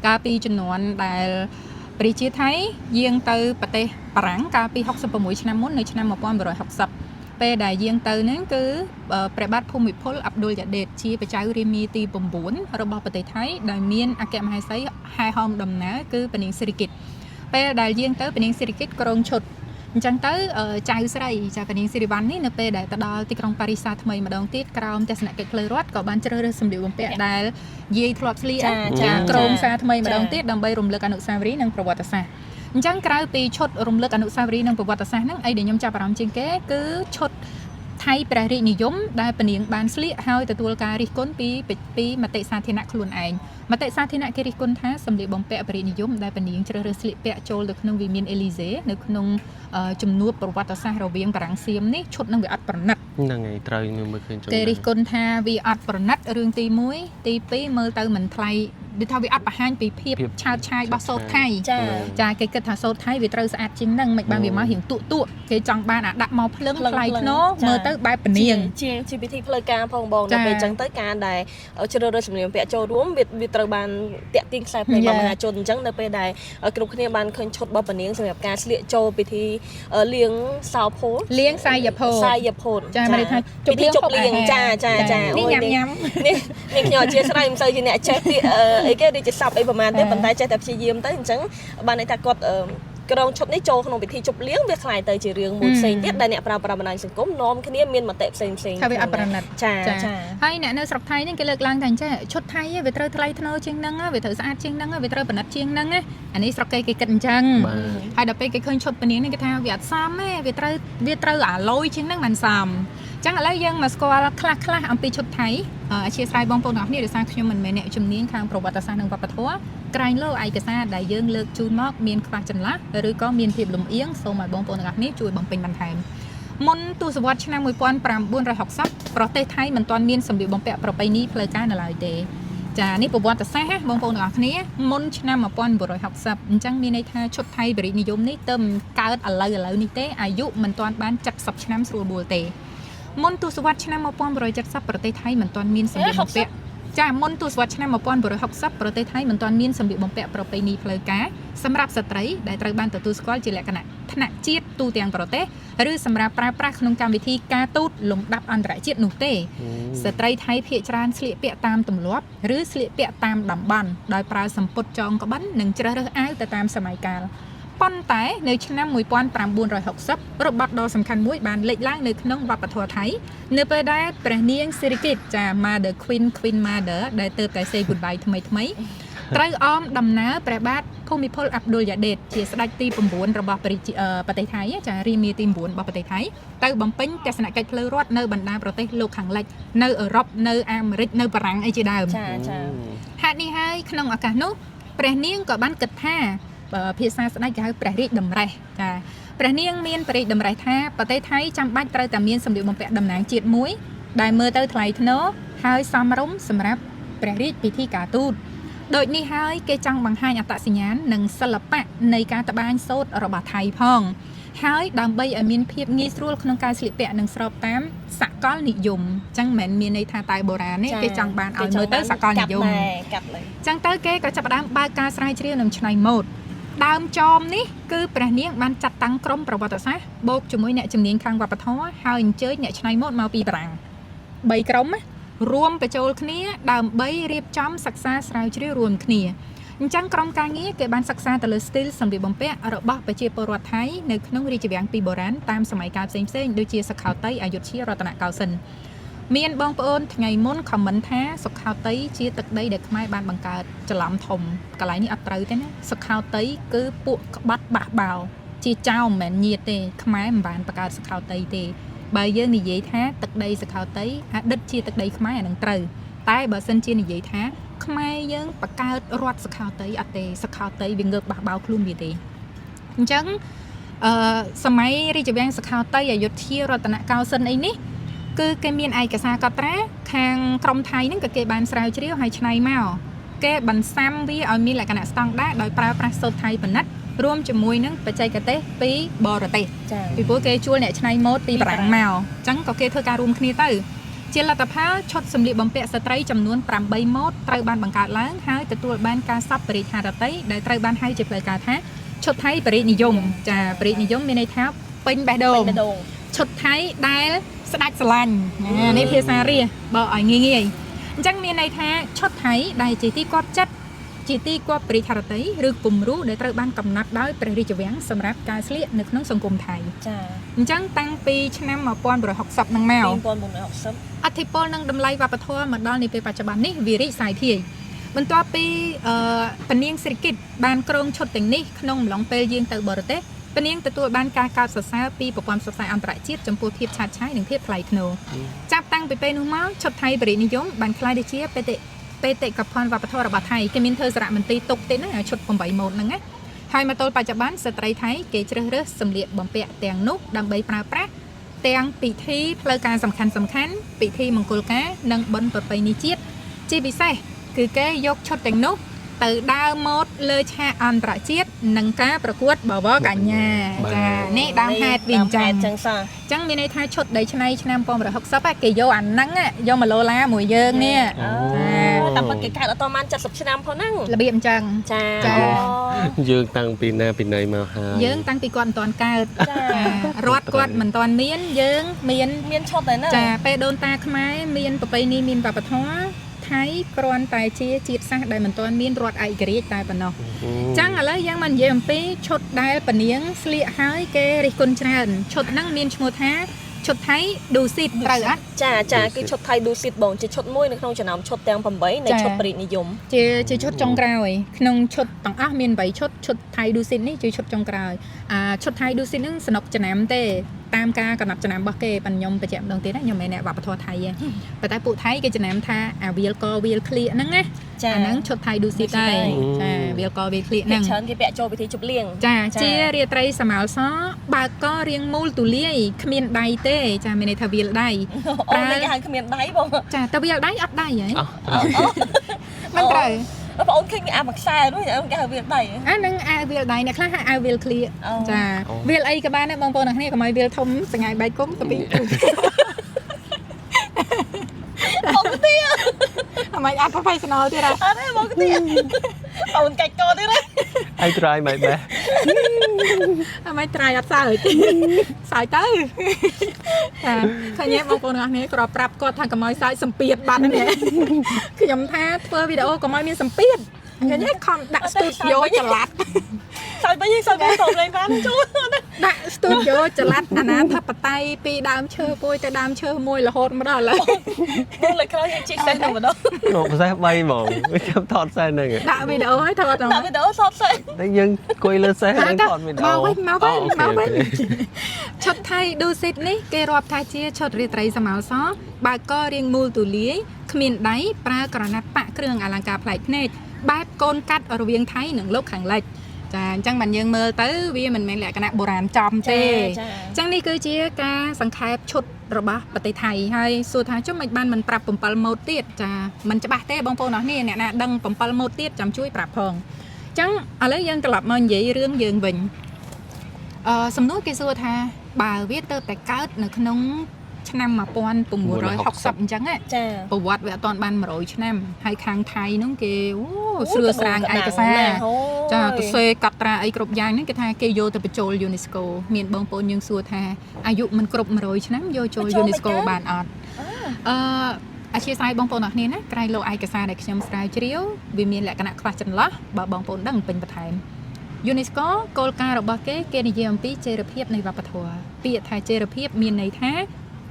កាលពីជំនាន់ដែលប្រជាថៃយាងទៅប្រទេសបារាំងកាលពី66ឆ្នាំមុននៅឆ្នាំ1960ពេលដែលយាងទៅហ្នឹងគឺព្រះបាទភូមិពលអាប់ឌុលយ៉ាដេតជាព្រះចៅរាមាទី9របស់ប្រទេសថៃដែលមានអគ្គមហេសីហែហោមដំណើរគឺព្រះនាងសិរិគិតពេលដែលយាងទៅព្រះនាងសិរិគិតក្រងឈុតអញ្ចឹងទៅចៅស្រីចាព្រះនាងសិរីវ៉ាន់នេះនៅពេលដែលទៅដល់ទីក្រុងប៉ារីសថ្មីម្ដងទៀតក្រោមទស្សនកិច្ចផ្លូវរដ្ឋក៏បានជ្រើសរើសសម្លៀកបំពាក់ដែលយាយធ្លាប់ស្លៀកចាក្រមសារថ្មីម្ដងទៀតដើម្បីរំលឹកអនុស្សាវរីយ៍និងប្រវត្តិសាស្ត្រអញ្ចឹងក្រៅពីឈុតរំលឹកអនុស្សាវរីយ៍និងប្រវត្តិសាស្ត្រហ្នឹងអីដែលខ្ញុំចាប់អារម្មណ៍ជាងគេគឺឈុតថៃព្រះរាជនិយមដែលព្រះនាងបានស្លៀកហើយទទួលការរិះគន់ពីមតិសាធារណៈខ្លួនឯងមតិសាធារណៈគេរិះគន់ថាសម្លៀកបំពាក់ព្រះរាជនិយមដែលព្រះនាងជ្រើសរើសស្លៀកពាក់ចូលទៅក្នុងវិមានអេលីសេនៅក្នុងជំនួបប្រវត្តិសាស្ត្ររវាងបារាំងសៀមនេះឈុតនឹងវាអត់ប្រណិតហ្នឹងហើយត្រូវខ្ញុំមើលឃើញគេរិះគន់ថាវាអត់ប្រណិតរឿងទី1ទី2មើលទៅមិនថ្លៃដូចថាវាអត់បង្ហាញពីភាពឆើតឆាយរបស់សូត្រថៃចាគេគិតថាសូត្រថៃវាត្រូវស្អាតជាងហ្នឹងមិនបានវាមករៀងទូកគេចង់បានអាដាក់មកភ្លឹងថ្លៃធ្នូមើលទៅបែបពនាងជាពិធីផ្លូវការផងបងដល់ពេលអញ្ចឹងទៅការដែលជ្រើសរើសសម្លៀកបំពាក់ចូលរួមវាត្រូវបានតាក់ទាញខ្សែភ្នែករបស់មហាជនអញ្ចឹងនៅពេលដែលគ្រប់គ្នាបានឃើញឈុតរបស់ពនាងសម្រាប់ការស្លៀកចូលពិធីលៀងសោភូលៀងសាយភូចាមិនថាពិធីជប់លៀងចានេះញ៉ាំនេះខ្ញុំអធិស្ឋានមិនសូវជាអ្នកចេះពាក្យអីគេដូចជាសពអីប្រហែលទេប៉ុន្តែចេះតែព្យាយាមទៅអញ្ចឹងបានន័យថាគាត់ក្រងឈុតនេះចូលក្នុងពិធីជប់លៀងវាคล้ายទៅជារឿងមួយផ្សេងទៀតដែលអ្នកប្រើប្រាស់បណ្ដាញសង្គមនាំគ្នាមានមតិផ្សេងថាវាអត់ប្រណិតចាហើយអ្នកនៅស្រុកថៃហ្នឹងគេលើកឡើងថាអញ្ចឹងឈុតថៃវាត្រូវថ្លៃធ្នូជាងហ្នឹងវាត្រូវស្អាតជាងហ្នឹងវាត្រូវប្រណិតជាងហ្នឹងអានេះស្រុកគេគិតអញ្ចឹងហើយដល់ពេលគេឃើញឈុតពនាងនេះគេថាវាអត់សមទេវាត្រូវអាលយជាងហ្នឹងមិនសមចឹងឥឡូវយើងមកស្គាល់ខ្លះអំពីឈុតថៃអធិស្ឋានបងប្អូនទាំងអស់គ្នាដោយសារខ្ញុំមិនមែនអ្នកជំនាញខាងប្រវត្តិសាស្ត្រនិងវប្បធម៌ក្រែងលោឯកសារដែលយើងលើកជូនមកមានខ្វះចន្លោះឬក៏មានភាពលំអៀងសូមឲ្យបងប្អូនទាំងអស់គ្នាជួយបំពេញបន្ថែមមុនទសវត្សរ៍ឆ្នាំ1960ប្រទេសថៃមិនទាន់មានសម្លៀកបំពាក់ប្រពៃណីផ្លូវការនៅឡើយទេចានេះប្រវត្តិសាស្ត្របងប្អូនទាំងអស់គ្នាមុនឆ្នាំ1960អញ្ចឹងមានន័យថាឈុតថៃបរិនិយមនេះទៅកើតឥឡូវនេះទេអាយុមិនទាន់បាន70ឆ្នាំស្រួលបួលទេមុនទសវត្សរ៍ឆ្នាំ1970ប្រទេសថៃមិនទាន់មានសម្លៀកបំពាក់ចាមុនទសវត្សរ៍ឆ្នាំ1960ប្រទេសថៃមិនទាន់មានសម្លៀកបំពាក់ប្រពៃណីផ្លូវការសម្រាប់ស្ត្រីដែលត្រូវបានទទួលស្គាល់ជាលក្ខណៈថ្នាក់ជាតិទូទាំងប្រទេសឬសម្រាប់ប្រើប្រាស់ក្នុងកម្មវិធីការទូតលំដាប់អន្តរជាតិនោះទេស្ត្រីថៃភាគច្រើនស្លៀកពាក់តាមទម្លាប់ឬស្លៀកពាក់តាមតំបន់ដោយប្រើសំពត់ចងក្បិននិងជ្រើសរើសអាវទៅតាមសម័យកាលប៉ុន្តែនៅឆ្នាំ1960របត់ដ៏សំខាន់មួយបានលេចឡើងនៅក្នុងវប្បធម៌ថៃនៅពេលដែលព្រះនាងសិរិគិតចា Mother Queen Mother ដែលទើបតែ say goodbye ថ្មីត្រូវអមដំណើរព្រះបាទភូមិពលអាប់ឌុលយ៉ាដេតជាស្ដេចទី9របស់ប្រទេសថៃចារាមាទី9របស់ប្រទេសថៃទៅបំពេញទស្សនកិច្ចផ្លូវរដ្ឋនៅបណ្ដាប្រទេសលោកខាងលិចនៅអឺរ៉ុបនៅអាមេរិកនៅបារាំងអីជាដើមចាហេតុនេះហើយក្នុងឱកាសនោះព្រះនាងក៏បានគិតថាភាសាស្ដេចគេហៅព្រះរាជតម្រេះចាព្រះនាងមានព្រះរាជតម្រេះថាប្រទេសថៃចាំបាច់ត្រូវតែមានសម្លៀកបំពាក់តំណាងជាតិមួយដែលមើលទៅថ្លៃថ្នូរហើយសមរម្យសម្រាប់ព្រះរាជពិធីការទូតដូចនេះហើយគេចង់បង្ហាញអត្តសញ្ញាណនិងសិល្បៈនៃការត្បាញសូត្ររបស់ថៃផងហើយដើម្បីឲ្យមានភាពងាយស្រួលក្នុងការស្លៀកពាក់និងស្របតាមសកលនិយមអញ្ចឹងមិនមែនមានន័យថាតែបុរាណទេគេចង់បានឲ្យមើលទៅសកលនិយមអញ្ចឹងទៅគេក៏ចាប់ផ្ដើមបើកការស្រាវជ្រាវនិងច្នៃម៉ូដដើមចមនេះគឺព្រះនាងបានចាត់តាំងក្រុមប្រវត្តិសាស្ត្របូកជាមួយអ្នកជំនាញខាងវប្បធម៌ហើយអញ្ជើញអ្នកច្នៃម៉ូដមកពីបារាំង3ក្រុមរួមបញ្ចូលគ្នាដើម្បីរៀបចំសិក្សាស្រាវជ្រាវរួមគ្នាអញ្ចឹងក្រុមការងារគេបានសិក្សាទៅលើស្ទីលសម្លៀកបំពាក់របស់ប្រជាពលរដ្ឋថៃនៅក្នុងរាជវាំងពីបុរាណតាមសម័យកាលផ្សេងៗដូចជាសុខោទ័យអយុធ្យារតនកោសិន មានបងប្អូនថ្ងៃមុនខមមិនថាសុខោតីជាទឹកដីដែលខ្មែរបានបង្កើតច្រឡំធំកន្លែងនេះអត់ត្រូវទេណាសុខោតីគឺពួកក្បាត់បះបោជាចៅមិនមែនញាតទេខ្មែរមិនបានបង្កើតសុខោតីទេបើយើងនិយាយថាទឹកដីសុខោតីអតីតជាទឹកដីខ្មែរអានឹងត្រូវតែបើសិនជានិយាយថាខ្មែរយើងបង្កើតរដ្ឋសុខោតីអត់ទេសុខោតីវាងើបបះបោខ្លួនវាទេអញ្ចឹងសម័យរាជវាំងសុខោតីអយុធ្យារតនកោសិនអីនេះគឺគេមានឯកសារកត់ត្រាខាងក្រមថៃហ្នឹងក៏គេបានស្រាវជ្រាវហើយច្នៃមកគេបន្សាំវាឲ្យមានលក្ខណៈស្តង់ដារដោយប្រើប្រាស់សូត្រថៃប៉ុណ្ណិតរួមជាមួយនឹងបច្ចេកទេសពីបរទេសពីព្រោះគេជួលអ្នកច្នៃម៉ូដពីបារាំងមកអញ្ចឹងក៏គេធ្វើការរួមគ្នាទៅជាលទ្ធផលឈុតសម្លៀកបំពាក់ស្ត្រីចំនួន8ម៉ូដត្រូវបានបង្កើតឡើងហើយទទួលបានការសប្បុរេហារតីដែលត្រូវបានហៅជាផ្លូវការថាឈុតថៃបរិនិយមចាបរិនិយមមានន័យថាពេញបេះដូងឈុតថៃដែលស្ដាច់ស្រឡាញ់នេះភាសារាបើឲ្យងាយអញ្ចឹងមានន័យថាឈុតថៃដែលជាទីគាប់ចិត្តជាទីគាប់បរិហារតីឬគំរូដែលត្រូវបានកំណត់ដោយព្រះរាជវាំងសម្រាប់ការស្លៀកនៅក្នុងសង្គមថៃចាអញ្ចឹងតាំងពីឆ្នាំ1960នឹងមក1960អធិពលនិងតម្លៃវប្បធម៌មកដល់នាពេលបច្ចុប្បន្ននេះវារីកសាយភាយបន្ទាប់ពីពនាងសិរិកិតបានក្រងឈុតទាំងនេះក្នុងអំឡុងពេលយាងទៅបរទេសពនាងទទួលបានការកោតសរសើរពីប្រព័ន្ធផ្សព្វផ្សាយអន្តរជាតិចំពោះភាពឆាតឆាយនិងភាពថ្លៃថ្នូរចាប់តាំងពីពេលនោះមកឈុតថៃបរិនិយមបានក្លាយទៅជាបេតិកភណ្ឌវប្បធម៌របស់ថៃគេមានធ្វើសារមន្ទីរទុកទេណាឈុត8ម៉ូដហ្នឹងណាហើយមកទល់បច្ចុប្បន្នស្ត្រីថៃគេជ្រើសរើសសម្លៀកបំពាក់ទាំងនោះដើម្បីប្រើប្រាស់ទាំងពិធីផ្លូវការសំខាន់ពិធីមង្គលការនិងបុណ្យប្រពៃណីជាតិជាពិសេសគឺគេយកឈុតទាំងនោះទៅដើរម៉ូដលើឆាកអន្តរជាតិនិងការប្រកួតបវរកញ្ញាចានេះដើមហេតុវាអញ្ចឹងអញ្ចឹងមានន័យថាឈុតដីឆ្នៃឆ្នាំ1960គេយកអាហ្នឹងយកមកឡូឡាមួយយើងនេះតែមិនគេកើតអត់ប្រហែល70ឆ្នាំផងហ្នឹងរបៀបអញ្ចឹងចាយើងតាំងពីណាពីណីមកហើយយើងតាំងពីគាត់មិនទាន់កើតរត់គាត់មិនទាន់មានយើងមានឈុតតែហ្នឹងចាពេលដូនតាខ្មែរមានប្រពៃណីមានវប្បធម៌ថៃគ្រាន់តែជាជាតិសាសន៍ដែលមិនទាន់មានរដ្ឋឯករាជ្យតែប៉ុណ្ណោះអញ្ចឹងឥឡូវយើងមកនិយាយអំពីឈុតដែលពនាងស្លៀកហើយគេរិះគន់ច្រើនឈុតហ្នឹងមានឈ្មោះថាឈុតថៃឌូស៊ីតត្រូវអត់ចាគឺឈុតថៃឌូស៊ីតបងជាឈុតមួយនៅក្នុងចំណោមឈុតទាំង8នៃឈុតបរិនិយមជាឈុតចុងក្រោយក្នុងឈុតទាំងអស់មាន8ឈុតថៃឌូស៊ីតនេះជាឈុតចុងក្រោយឈុតថៃឌូស៊ីតហ្នឹងសំណុកចំណាំទេតាមការកំណត់ចំណាំរបស់គេប៉ុន្តែខ្ញុំបញ្ជាក់ម្ដងទៀតណាខ្ញុំមិនមែនអ្នកវប្បធម៌ថៃទេប៉ុន្តែពួកថៃគេចំណាំថាអាវាលកវាលក្លៀកហ្នឹងណាអាហ្នឹងឈុតថៃឌូស៊ីតដែរចាវាលកវាលក្លៀកហ្នឹងច្រើនគេពាក់ចូលពិធីជប់លៀងចាជារាត្រីសមោលសបើកករៀងមូលទូលាយគ្មានដៃទេចាមានន័យថាវាលដៃប្រើគេហៅគ្មានដៃបងចាតែវាលដៃអត់ដៃហ៎មិនត្រូវបងអូនឃើញអាមួយខ្សែនោះគេហៅវាលដៃអាហ្នឹងអាវាលដៃអ្នកខ្លះហៅអាវាលក្លៀកចាវាលអីក៏បានដែរបងប្អូនអ្នកគ្នាកុំឲ្យវាលធំសង្ហាយបែកគុំទៅពីបងទាអមអត់ professional ទៀតអត់ទេបងទាអូនកាច់កោទៀតហ៎ឲ្យ try មិនបែអម try អត់សើចសើចទៅឃើញបងប្អូនអ្នកគ្នាក៏ប្រាប់គាត់ថាកុំឲ្យសើចសម្ពាធបាត់នេះខ្ញុំថាធ្វើវីដេអូកុំឲ្យមានសម្ពាធឃើញទេខំដាក់ studio ចល័តសើចវិញសើចវិញចូលលេងបានចូលដាក់ studio ចល័តអាណាធិបតេយ្យពីដើមឈើពួយទៅដើមឈើមួយរហូតមកដល់ឥឡូវបងលើក្រោយយើងជីកសេះទៅម្ដងមកផ្សេង3ហ្មងខ្ញុំថតសេះហ្នឹងដាក់វីដេអូឲ្យថតដាក់វីដេអូសតសេះតែយើងអង្គុយលើសេះហ្នឹងថតវីដេអូមកវិញឈុតថៃឌូស៊ីតនេះគេរាប់ថាជាឈុតរាត្រីសមោលសបើកករៀងមូលទូលាយគ្មានដៃប្រើក្រណាត់ប៉ាក់គ្រឿងអលង្ការប្លែកភ្នែកបែបកូនកាត់រវាងថៃនិងលោកខាងលិចចាអញ្ចឹងបានយើងមើលទៅវាមិនមែនលក្ខណៈបុរាណចំទេអញ្ចឹងនេះគឺជាការសង្ខេបឈុតរបស់ប្រទេសថៃហើយសួរថាចុះមិនបានមិនប្រាប់7ម៉ូដទៀតចាមិនច្បាស់ទេបងប្អូនអរគ្នាអ្នកណាដឹង7ម៉ូដទៀតចាំជួយប្រាប់ផងអញ្ចឹងឥឡូវយើងត្រឡប់មកនិយាយរឿងយើងវិញសំណួរគេសួរថាបើវាទៅតែកើតនៅក្នុងឆ្នាំ1960អញ្ចឹងចាប្រវត្តិវាអត់ទាន់បាន100ឆ្នាំហើយខាងថៃនោះគេស្រួលស្រាងឯកសារចាទៅសេកត់ត្រាអីគ្រប់យ៉ាងហ្នឹងគេថាគេយកទៅបញ្ចូល UNESCO មានបងប្អូនយើងសួរថាអាយុមិនគ្រប់100ឆ្នាំយកចូល UNESCO បានអត់អធិស្ឋានបងប្អូនអរគ្នាណាក្រៃលោឯកសារដែលខ្ញុំស្រាវជ្រាវវាមានលក្ខណៈខ្លះចន្លោះបើបងប្អូនដឹងពេញបន្ថែមUNESCO គោលការណ៍របស់គេនិយាយអំពីចីរភាពនៃវប្បធម៌ពាក្យថាចីរភាពមានន័យថា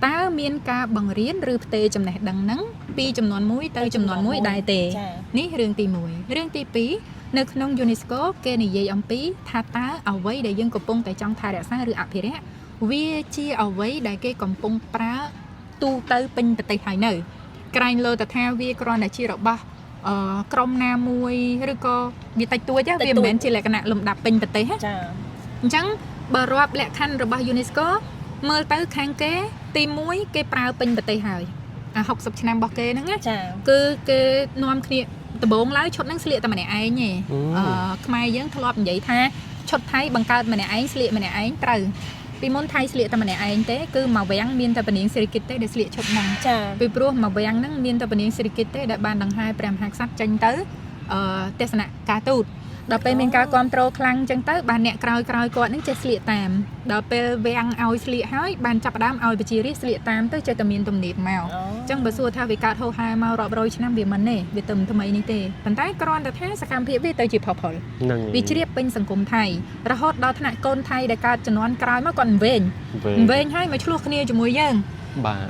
តើមានការបង្រៀនឬផ្ទេរចំណេះដឹងហ្នឹងពីចំនួនមួយទៅចំនួនមួយដែរទេនេះរឿងទី1រឿងទី2នៅក្នុង UNESCO គេនិយាយអំពីថាតើអ្វីដែលយើងកំពុងតែចង់ថែរក្សាឬអភិរក្សវាជាអ្វីដែលគេកំពុងប្រើទូទៅពេញប្រទេសហើយនៅក្រែងលើទៅថាវាគ្រាន់តែជារបស់ក្រុមណាមួយឬក៏វាតិចតួចវាមិនមែនជាលក្ខណៈលំដាប់ពេញប្រទេសចាអញ្ចឹងបើរាប់លក្ខខណ្ឌរបស់ UNESCO មើលទៅខាងគេទី1គេប្រើពេញប្រទេសហើយអា60ឆ្នាំរបស់គេហ្នឹងណាគឺគេនាំគ្នាដំបូងឡើយឈុតហ្នឹងស្លៀកតែម្នាក់ឯងទេខ្មែរយើងធ្លាប់និយាយថាឈុតថៃបង្កើតម្នាក់ឯងស្លៀកម្នាក់ឯងត្រូវពីមុនថៃស្លៀកតែម្នាក់ឯងទេគឺមកវាំងមានតែពនាងសិរិកិត្តិទេដែលស្លៀកឈុតហ្នឹងពីព្រោះមកវាំងហ្នឹងមានតែពនាងសិរិកិត្តិទេដែលបានដង្ហែព្រះមហាក្សត្រចេញទៅទស្សនការទូតដល់ពេលមានការគ្រប់គ្រងខ្លាំងអញ្ចឹងទៅបានអ្នកក្រោយគាត់ហ្នឹងចេះស្លៀកតាមដល់ពេលវាំងឲ្យស្លៀកហើយបានចាប់ផ្ដើមឲ្យប្រជារាស្ត្រស្លៀកតាមទៅចេះតែមានទំនៀមមកអញ្ចឹងបើសួរថាវាកើតហូរហែមករាប់រយឆ្នាំវាមិនទេវាទៅថ្មីនេះទេប៉ុន្តែគ្រាន់តែថាសកម្មភាពវាទៅជាផុសផុលវាជ្រាបពេញសង្គមថៃរហូតដល់ថ្នាក់កូនថៃដែលកើតជំនាន់ក្រោយមកគាត់វែងហើយមកឆ្លោះគ្នាជាមួយយើង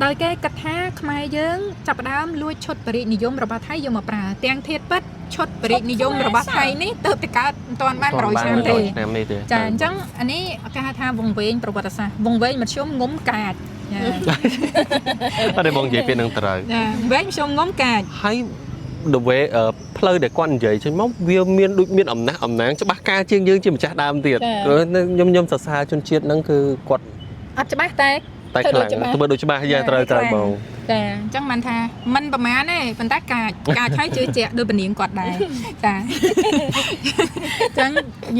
ដោយគេគិតថាខ្មែរយើងចាប់ផ្ដើមលួចឈុតបរិនិយមរបស់ថៃយកមកប្រើទាំងធាតុពិតឈុតបរិនិយមរបស់ថៃនេះទៅតែកើតមិនទាន់បាន100ឆ្នាំទេចាអញ្ចឹងអានេះគេហៅថាវង្វេងប្រវត្តិសាស្ត្រវង្វេងមធ្យមងុំកាចអត់ទេបងនិយាយពីនឹងត្រូវចាវែងមធ្យមងុំកាចហើយ the way ផ្លូវដែលគាត់និយាយចេញមកវាមានដូចមានអំណាងច្បាស់ការជាងយើងជាម្ចាស់ដើមទៀតខ្ញុំសរសើរជនជាតិហ្នឹងគឺគាត់អត់ច្បាស់តែខ្លាំងធ្វើដូចច្បាស់យ៉ាងត្រូវបងចាអញ្ចឹងមិនថាមិនប្រមាណទេប៉ុន្តែការឆៃជឿជាក់ដោយពនាងគាត់ដែរចាអញ្ចឹង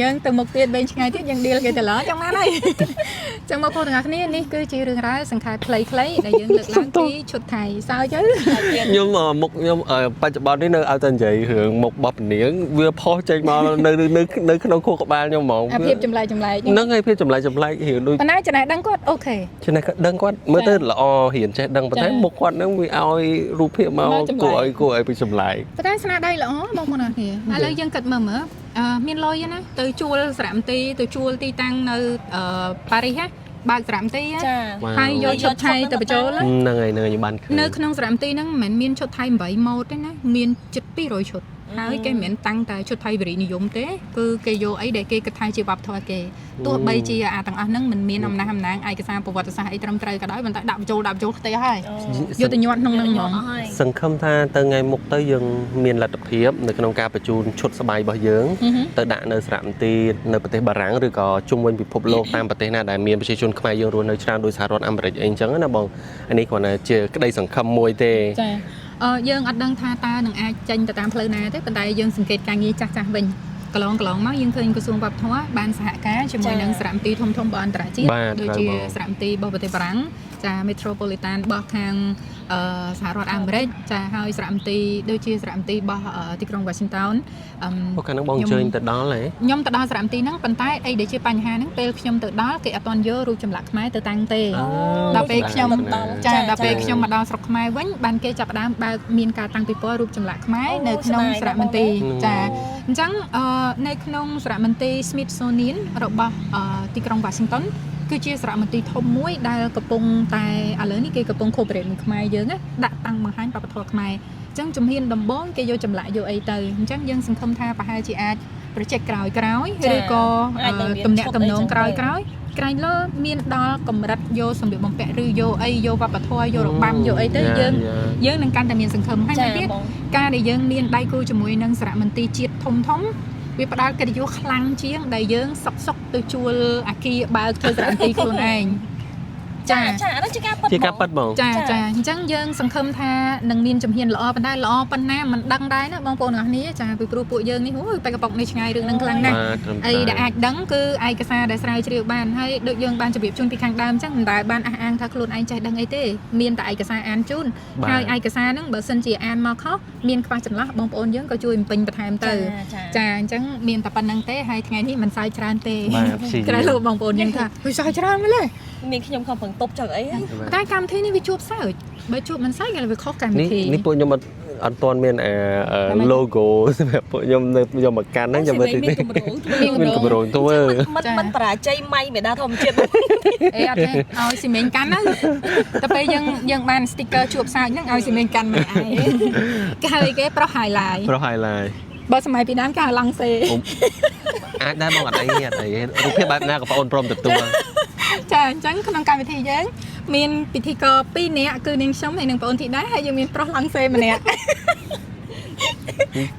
យើងទៅមុខទៀតវែងឆ្ងាយទៀតយើងឌីលគេទៅឡើយចឹងបានហើយអញ្ចឹងមកបងប្អូនទាំងអស់គ្នានេះគឺជារឿងរ៉ាវសង្ខេបខ្លីៗដែលយើងលើកឡើងពីឈុតថៃសើចទៅខ្ញុំមុខខ្ញុំបច្ចុប្បន្ននេះនៅឲ្យតែនិយាយរឿងមុខបបពនាងវាផុសចេញមកនៅក្នុងខួរក្បាលខ្ញុំហ្មងភាពចម្លែកហ្នឹងហើយភាពចម្លែករឿងដូចប៉ុន្តែចំណេះដឹងគាត់អូខេចំណេះដឹងគាត់មើលទៅល្អរៀនចេះដឹងប៉ុន្តែមុខគាត់ហ្នឹងវាឲ្យរូបភាពមកគួរឲ្យពីចម្លែកប៉ុន្តែស្នាដៃល្អបងប្អូនអរគ្នាឥឡូវយើងគិតមើលមានលុយណាទៅជួលសារមន្ទីរទៅជួលទីតាំងនៅប៉ារីសបើកសារមន្ទីរហើយយកឈុតថៃទៅបញ្ចូលហ្នឹងហើយបានឃើញនៅក្នុងសារមន្ទីរហ្នឹងមិនមែនមានឈុតថៃ8ម៉ូតទេណាមានជិត200ឈុតហើយគេមិនមែនតាំងតែឈុតថៃវិរិយនិយមទេគឺគេយកអីដែលគេគិតថាជាវប្បធម៌គេទោះបីជាអាទាំងអស់ហ្នឹងមិនមានអំណះអំណាងឯកសារប្រវត្តិសាស្ត្រអីត្រឹមត្រូវក៏ដោយប៉ុន្តែដាក់បញ្ចូលផ្ទះហើយយកទៅញាត់ក្នុងហ្នឹងហ្មងសង្ឃឹមថាទៅថ្ងៃមុខទៅយើងមានលទ្ធភាពនៅក្នុងការបញ្ជូនឈុតស្បៃរបស់យើងទៅដាក់នៅសារមន្ទីរនៅប្រទេសបារាំងឬក៏ជុំវិញពិភពលោកតាមប្រទេសណាដែលមានប្រជាជនខ្មែរយើងរស់នៅច្រើនដូចសហរដ្ឋអាមេរិកអីអញ្ចឹងណាបងអានេះគ្រាន់តែជាក្តីសង្ឃឹមមួយទេចាយើងអត់ដឹងថាតើនឹងអាចចេញទៅតាមផ្លូវណាទេប៉ុន្តែយើងសង្កេតការងារចាស់វិញកន្លងមកយើងឃើញក្រសួងវប្បធម៌បានសហការជាមួយនឹងសារមន្ទីរធំរបស់អន្តរជាតិដូចជាសារមន្ទីររបស់ប្រទេសបារាំងចា Metropolitan របស់ខាងសហរដ្ឋអាមេរិកចាហើយសារមន្ទីរដូចជាសារមន្ទីររបស់ទីក្រុង Washington អូខាងហ្នឹងបងអញ្ជើញទៅដល់ហ៎ខ្ញុំទៅដល់សារមន្ទីរហ្នឹងប៉ុន្តែអីដែលជាបញ្ហាហ្នឹងពេលខ្ញុំទៅដល់គេអត់ទាន់យករូបចម្លាក់ខ្មែរទៅតាំងទេដល់ពេលខ្ញុំមកដល់ស្រុកខ្មែរវិញបានគេចាប់ផ្ដើមបើកមានការតាំងពិព័រណ៍រូបចម្លាក់ខ្មែរនៅក្នុងសារមន្ទីរចាអញ្ចឹងនៅក្នុងសារមន្ទីរ Smithsonian របស់ទីក្រុង Washington គឺជាសារមន្ទីរធំមួយដែលកំពុងតែឥឡូវនេះគេកំពុង cooperate នឹងខ្មែរយើងណាដាក់តាំងបង្ហាញវប្បធម៌ខ្មែរអញ្ចឹងជំហានដំបូងគេយកចម្លាក់យកអីទៅអញ្ចឹងយើងសង្ឃឹមថាប្រហែលជាអាចប្រជែកក្រោយឬក៏ទំនាក់ទំនងក្រោយក្រែងលើមានដល់កម្រិតយកសម្លៀកបំពាក់ឬយកអីយកវប្បធម៌យករបាំយកអីទៅយើងនឹងកាន់តែមានសង្ឃឹមហើយទៀតការដែលយើងមានដៃគូជាមួយនឹងសារមន្ទីរជាតិធំវាផ្ដល់កិត្តិយសខ្លាំងជាងដែលយើងសុកទៅជួលអាគារបើកធ្វើសារមន្ទីរខ្លួនឯងចាអានោះជាការប៉ັດបងចាអញ្ចឹងយើងសង្ឃឹមថានឹងមានជំហានល្អប៉ុន្តែល្អប៉ុណ្ណាមិនដឹងដែរណាបងប្អូនទាំងអស់គ្នាចាពីព្រោះពួកយើងនេះបែកកប៉ុកនេះឆ្ងាយរឿងនឹងខ្លាំងណាស់អីដែលអាចដឹងគឺឯកសារដែលស្រាវជ្រាវបានហើយដូចយើងបានជម្រាបជូនពីខាងដើមអញ្ចឹងមិនដែលបានអះអាងថាខ្លួនឯងចេះដឹងអីទេមានតែឯកសារអានជូនហើយឯកសារហ្នឹងបើសិនជាអានមកខុសមានខ្វះចន្លោះបងប្អូនយើងក៏ជួយបំពេញបន្ថែមទៅចាអញ្ចឹងមានតែប៉ុណ្្នឹងទេហើយថ្ងៃនេះមិនសើចច្រើនទេក្រែលោកបងប្អូនយើងថាសើចច្រើនមែនទេមានខ្ញុំខំប្រ នឹងតុបចឹងអី តែកម្មវិធីនេះវាជួបសើចបើជួបមិនសើចគេវាខុសកម្មវិធី នេះពួកខ្ញុំអត់ទាន់មានlogo សម្រាប់ពួកខ្ញុំនៅយកមកកាន់ហ្នឹងខ្ញុំមើលតិច មានកម្រង មានកម្រងធ្វើ មិនបរាជ័យម៉ៃមេដាធម្មជាតិ អេអត់ទេឲ្យស៊ីមេងកាន់ណាតែពេលយើងបាន sticker ជួបសើចហ្នឹងឲ្យស៊ីមេងកាន់មិនឯងគេហៅគេប្រុស highlight ប្រុស highlight បើសម័យពីដើមគេហៅឡង់សេ អាចដែរបងអត់អីរូបភាពបែបណាក៏បងអូនព្រមទទួល ចាអញ្ចឹងក្នុងកម្មវិធីយើងមានពិធីករ2នាក់គឺនាងខ្ញុំហើយនិងបងអូនធីតាហើយយើងមានប្រុសឡង់សេម្នាក់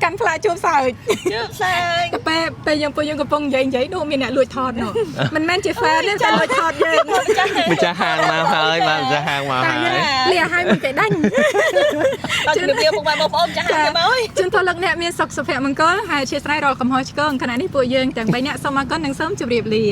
កាន់ផ្លាជួបសើច ជឿសើច ពេលយើងពួកយើងកំពុងនិយាយនោះមានអ្នកលួចថតនោះមិនមែនជា fan ទេតែលួចថតយើង ម្ចាស់ហាងមកហើយបាទម្ចាស់ហាងមកហើយ លាឲ្យមិនគេដាច់ អត់ជំរាបពុកម៉ែបងប្អូនចាស់ទៅមកអើយ ជូនពរលោកអ្នកមានសុខសុភមង្គលហើយអធិស្ឋានរកកំហុសឆ្គងខណៈនេះពួកយើងទាំង3នាក់សូមអរគុណនិងសូមជម្រាបលា